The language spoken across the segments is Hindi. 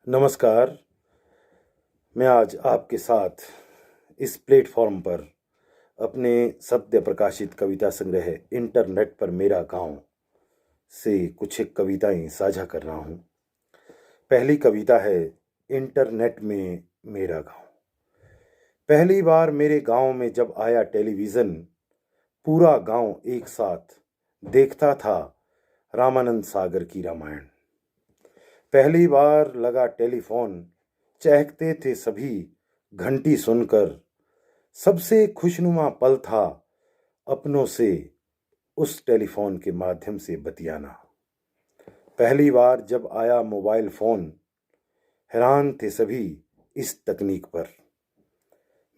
नमस्कार। मैं आज आपके साथ इस प्लेटफॉर्म पर अपने सद्य प्रकाशित कविता संग्रह इंटरनेट पर मेरा गांव से कुछ एक कविताएं साझा कर रहा हूं। पहली कविता है इंटरनेट में मेरा गांव। पहली बार मेरे गांव में जब आया टेलीविज़न, पूरा गांव एक साथ देखता था रामानंद सागर की रामायण। पहली बार लगा टेलीफोन, चहकते थे सभी घंटी सुनकर। सबसे खुशनुमा पल था अपनों से उस टेलीफोन के माध्यम से बतियाना। पहली बार जब आया मोबाइल फोन, हैरान थे सभी इस तकनीक पर।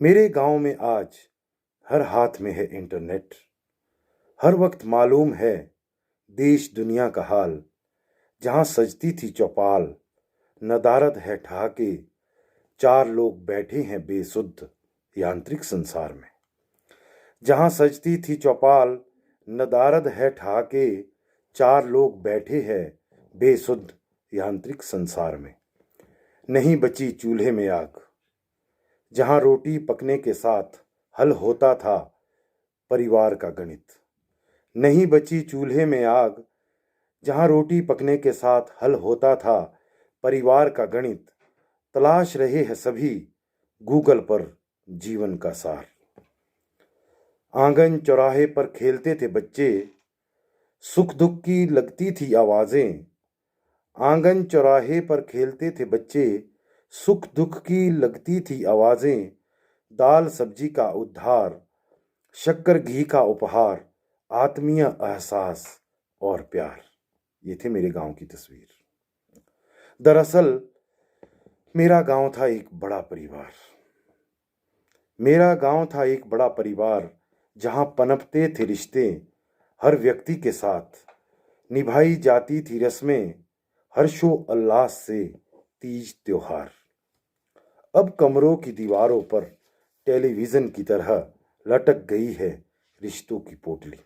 मेरे गांव में आज हर हाथ में है इंटरनेट। हर वक्त मालूम है देश दुनिया का हाल। जहां सजती थी चौपाल, नदारद है ठहाके। चार लोग बैठे हैं बेसुध यांत्रिक संसार में। जहां सजती थी चौपाल, नदारद है ठहाके। चार लोग बैठे हैं बेसुध यांत्रिक संसार में। नहीं बची चूल्हे में आग, जहां रोटी पकने के साथ हल होता था परिवार का गणित। नहीं बची चूल्हे में आग, जहां रोटी पकने के साथ हल होता था परिवार का गणित। तलाश रहे हैं सभी गूगल पर जीवन का सार। आंगन चौराहे पर खेलते थे बच्चे, सुख दुख की लगती थी आवाजें। आंगन चौराहे पर खेलते थे बच्चे, सुख दुख की लगती थी आवाजें। दाल सब्जी का उद्धार, शक्कर घी का उपहार, आत्मीय एहसास और प्यार। ये थे मेरे गांव की तस्वीर। दरअसल मेरा गांव था एक बड़ा परिवार। मेरा गांव था एक बड़ा परिवार, जहां पनपते थे रिश्ते हर व्यक्ति के साथ। निभाई जाती थी रस्में हर्षो उल्लास से तीज त्योहार। अब कमरों की दीवारों पर टेलीविजन की तरह लटक गई है रिश्तों की पोटली।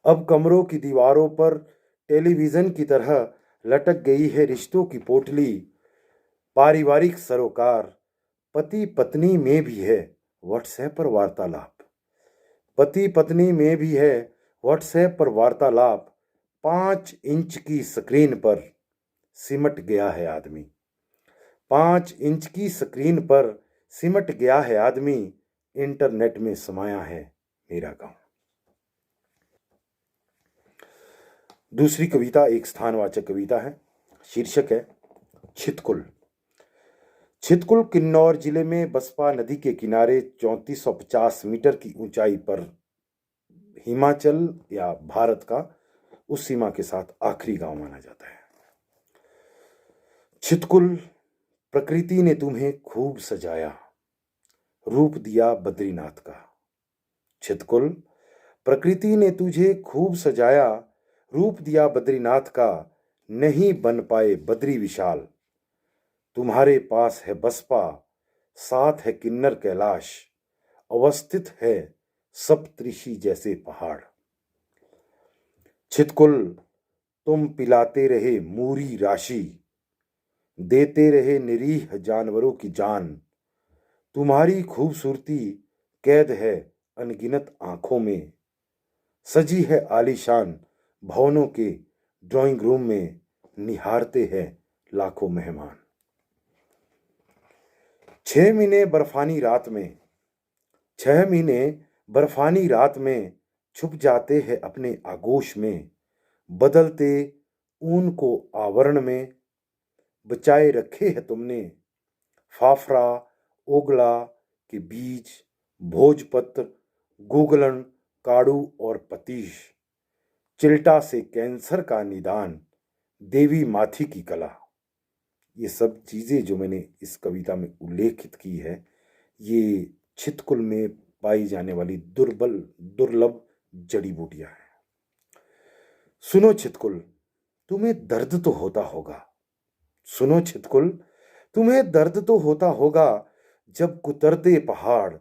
अब कमरों की दीवारों पर टेलीविजन की तरह लटक गई है रिश्तों की पोटली। पारिवारिक सरोकार पति पत्नी में भी है व्हाट्सएप पर वार्तालाप। पति पत्नी में भी है व्हाट्सएप पर वार्तालाप। 5 इंच की स्क्रीन पर सिमट गया है आदमी। 5 इंच की स्क्रीन पर सिमट गया है आदमी। इंटरनेट में समाया है मेरा गांव। दूसरी कविता एक स्थानवाचक कविता है। शीर्षक है छितकुल। छितकुल किन्नौर जिले में बसपा नदी के किनारे 3450 मीटर की ऊंचाई पर हिमाचल या भारत का उस सीमा के साथ आखिरी गांव माना जाता है। छितकुल, प्रकृति ने तुम्हें खूब सजाया, रूप दिया बद्रीनाथ का। छितकुल, प्रकृति ने तुझे खूब सजाया, रूप दिया बद्रीनाथ का। नहीं बन पाए बद्री विशाल, तुम्हारे पास है बसपा, साथ है किन्नर कैलाश। अवस्थित है सप्तऋषि जैसे पहाड़। छितकुल, तुम पिलाते रहे मूरी राशि, देते रहे निरीह जानवरों की जान। तुम्हारी खूबसूरती कैद है अनगिनत आंखों में। सजी है आलीशान भवनों के ड्राइंग रूम में, निहारते हैं लाखों मेहमान। 6 महीने बर्फानी रात में, 6 महीने बर्फानी रात में छुप जाते हैं अपने आगोश में। बदलते ऊन को आवरण में बचाए रखे है तुमने। फाफरा ओगला के बीज, भोजपत्र, गूगलन, काड़ू और पतीश। चिल्टा से कैंसर का निदान, देवी माथी की कला। ये सब चीज़ें जो मैंने इस कविता में उल्लेखित की है, ये छितकुल में पाई जाने वाली दुर्लभ जड़ी बूटियां हैं। सुनो छितकुल, तुम्हें दर्द तो होता होगा। सुनो छितकुल, तुम्हें दर्द तो होता होगा, जब कुतरते पहाड़,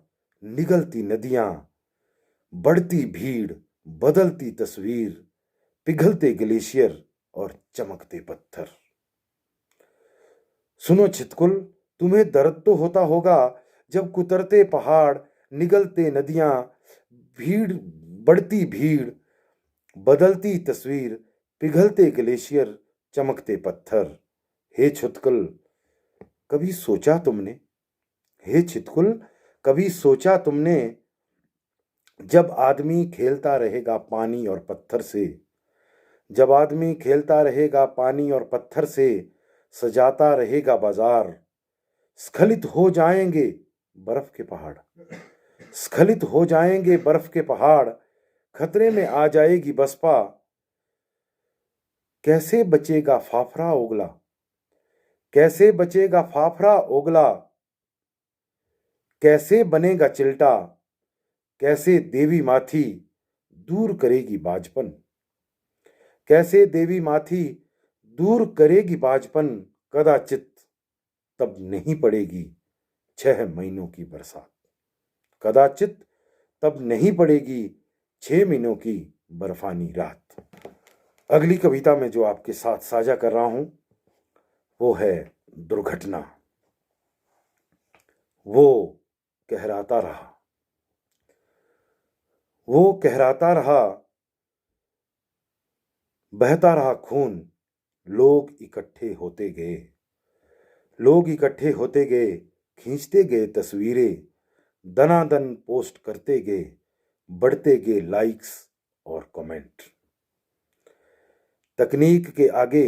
निगलती नदियां, बढ़ती भीड़, बदलती तस्वीर, पिघलते ग्लेशियर और चमकते पत्थर। सुनो छितकुल, तुम्हें दर्द तो होता होगा जब कुतरते पहाड़, निगलते नदियां, भीड़, बढ़ती भीड़, बदलती तस्वीर, पिघलते ग्लेशियर, चमकते पत्थर। हे छितकुल, कभी सोचा तुमने, हे छितकुल, कभी सोचा तुमने, जब आदमी खेलता रहेगा पानी और पत्थर से, जब आदमी खेलता रहेगा पानी और पत्थर से, सजाता रहेगा बाजार, स्खलित हो जाएंगे बर्फ के पहाड़, स्खलित हो जाएंगे बर्फ के पहाड़, खतरे में आ जाएगी बसपा, कैसे बचेगा फाफरा ओगला, कैसे बचेगा फाफरा ओगला, कैसे बनेगा चिल्टा, कैसे देवी माथी दूर करेगी बाजपन, कैसे देवी माथी दूर करेगी बाजपन, कदाचित तब नहीं पड़ेगी 6 महीनों की बरसात, कदाचित तब नहीं पड़ेगी 6 महीनों की बर्फानी रात। अगली कविता में जो आपके साथ साझा कर रहा हूं वो है दुर्घटना। वो कहराता रहा, वो कहराता रहा, बहता रहा खून, लोग इकट्ठे होते गए, लोग इकट्ठे होते गए, खींचते गए तस्वीरें, दनादन पोस्ट करते गए, बढ़ते गए लाइक्स और कमेंट। तकनीक के आगे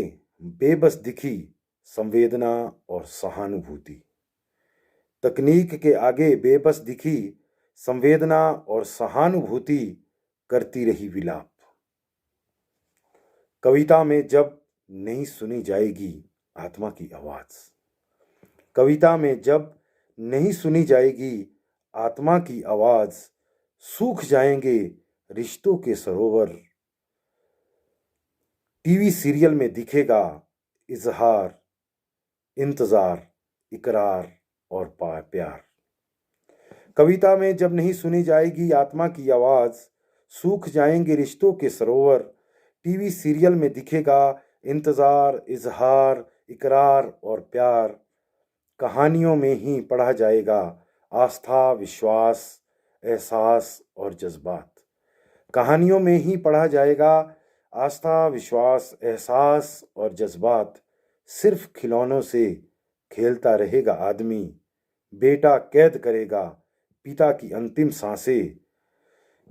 बेबस दिखी संवेदना और सहानुभूति, तकनीक के आगे बेबस दिखी संवेदना और सहानुभूति, करती रही विलाप। कविता में जब नहीं सुनी जाएगी आत्मा की आवाज, कविता में जब नहीं सुनी जाएगी आत्मा की आवाज, सूख जाएंगे रिश्तों के सरोवर, टीवी सीरियल में दिखेगा इजहार, इंतजार, इकरार और प्यार। कविता में जब नहीं सुनी जाएगी आत्मा की आवाज, सूख जाएंगे रिश्तों के सरोवर, टीवी सीरियल में दिखेगा इंतजार, इजहार, इकरार और प्यार। कहानियों में ही पढ़ा जाएगा आस्था, विश्वास, एहसास और जज्बात, कहानियों में ही पढ़ा जाएगा आस्था, विश्वास, एहसास और जज्बात। सिर्फ खिलौनों से खेलता रहेगा आदमी, बेटा कैद करेगा पिता की अंतिम सांसें,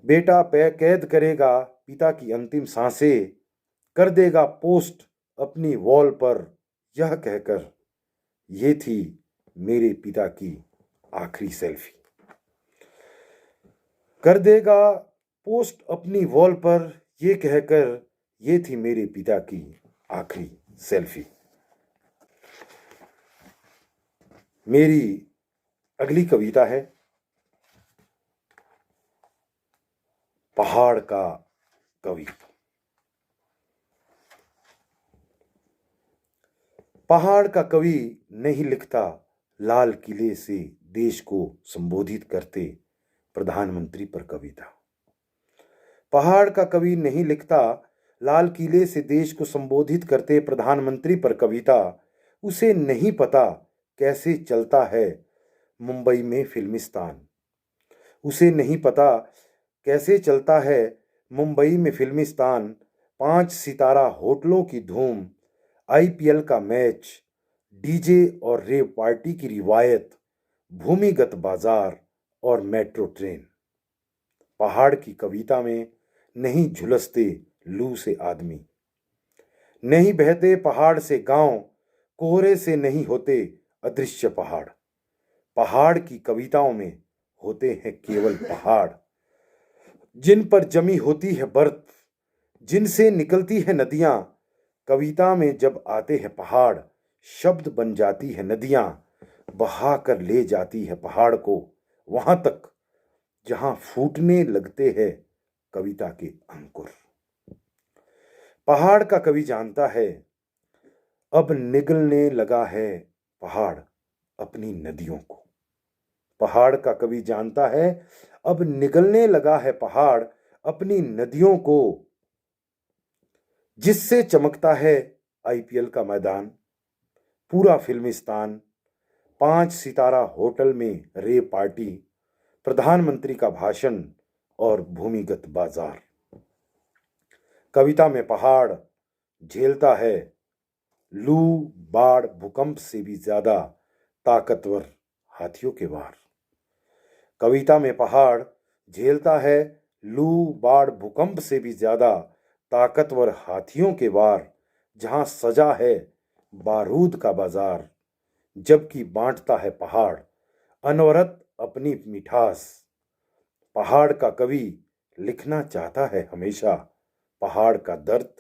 बेटा कैद करेगा पिता की अंतिम सांसें, कर देगा पोस्ट अपनी वॉल पर यह कहकर, ये थी मेरे पिता की आखिरी सेल्फी, कर देगा पोस्ट अपनी वॉल पर ये कहकर, ये थी मेरे पिता की आखिरी सेल्फी। मेरी अगली कविता है पहाड़ का कवि। पहाड़ का कवि नहीं लिखता लाल किले से देश को संबोधित करते प्रधानमंत्री पर कविता, पहाड़ का कवि नहीं लिखता लाल किले से देश को संबोधित करते प्रधानमंत्री पर कविता, उसे नहीं पता कैसे चलता है मुंबई में फिल्मिस्तान, उसे नहीं पता कैसे चलता है मुंबई में फिल्मिस्तान, 5 सितारा होटलों की धूम, आईपीएल का मैच, डीजे और रेव पार्टी की रिवायत, भूमिगत बाजार और मेट्रो ट्रेन। पहाड़ की कविता में नहीं झुलसते लू से आदमी, नहीं बहते पहाड़ से गांव, कोहरे से नहीं होते अदृश्य पहाड़, पहाड़ की कविताओं में होते हैं केवल पहाड़, जिन पर जमी होती है बर्फ, जिनसे निकलती है नदियां। कविता में जब आते हैं पहाड़, शब्द बन जाती है नदियां, बहा कर ले जाती है पहाड़ को वहां तक जहां फूटने लगते हैं कविता के अंकुर। पहाड़ का कवि जानता है अब निगलने लगा है पहाड़ अपनी नदियों को, पहाड़ का कवि जानता है अब निगलने लगा है पहाड़ अपनी नदियों को, जिससे चमकता है आईपीएल का मैदान, पूरा फिल्मिस्तान, 5 सितारा होटल में रेव पार्टी, प्रधानमंत्री का भाषण और भूमिगत बाजार। कविता में पहाड़ झेलता है लू, बाढ़, भूकंप से भी ज्यादा ताकतवर हाथियों के वार। कविता में पहाड़ झेलता है लू, बाढ़, भूकंप से भी ज्यादा ताकतवर हाथियों के वार। जहां सजा है बारूद का बाजार, जबकि बांटता है पहाड़ अनवरत अपनी मिठास। पहाड़ का कवि लिखना चाहता है हमेशा पहाड़ का दर्द,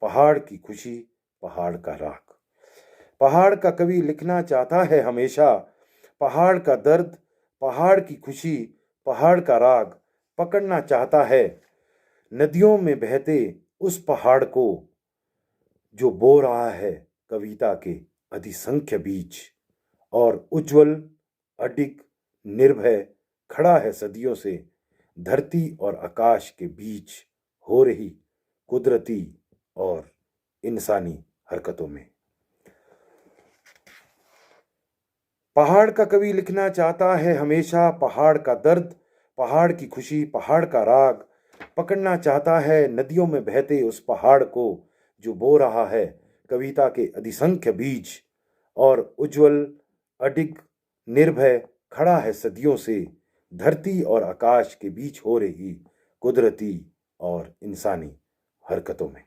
पहाड़ की खुशी, पहाड़ का राग। पहाड़ का कवि लिखना चाहता है हमेशा पहाड़ का दर्द, पहाड़ की खुशी, पहाड़ का राग। पकड़ना चाहता है नदियों में बहते उस पहाड़ को जो बो रहा है कविता के अधिसंख्य बीज। और उज्जवल, अडिग, निर्भय खड़ा है सदियों से धरती और आकाश के बीच हो रही कुदरती और इंसानी हरकतों में। पहाड़ का कवि लिखना चाहता है हमेशा पहाड़ का दर्द, पहाड़ की खुशी, पहाड़ का राग। पकड़ना चाहता है नदियों में बहते उस पहाड़ को जो बो रहा है कविता के अधिसंख्य बीज। और उज्जवल, अडिग, निर्भय खड़ा है सदियों से धरती और आकाश के बीच हो रही कुदरती और इंसानी हरकतों में।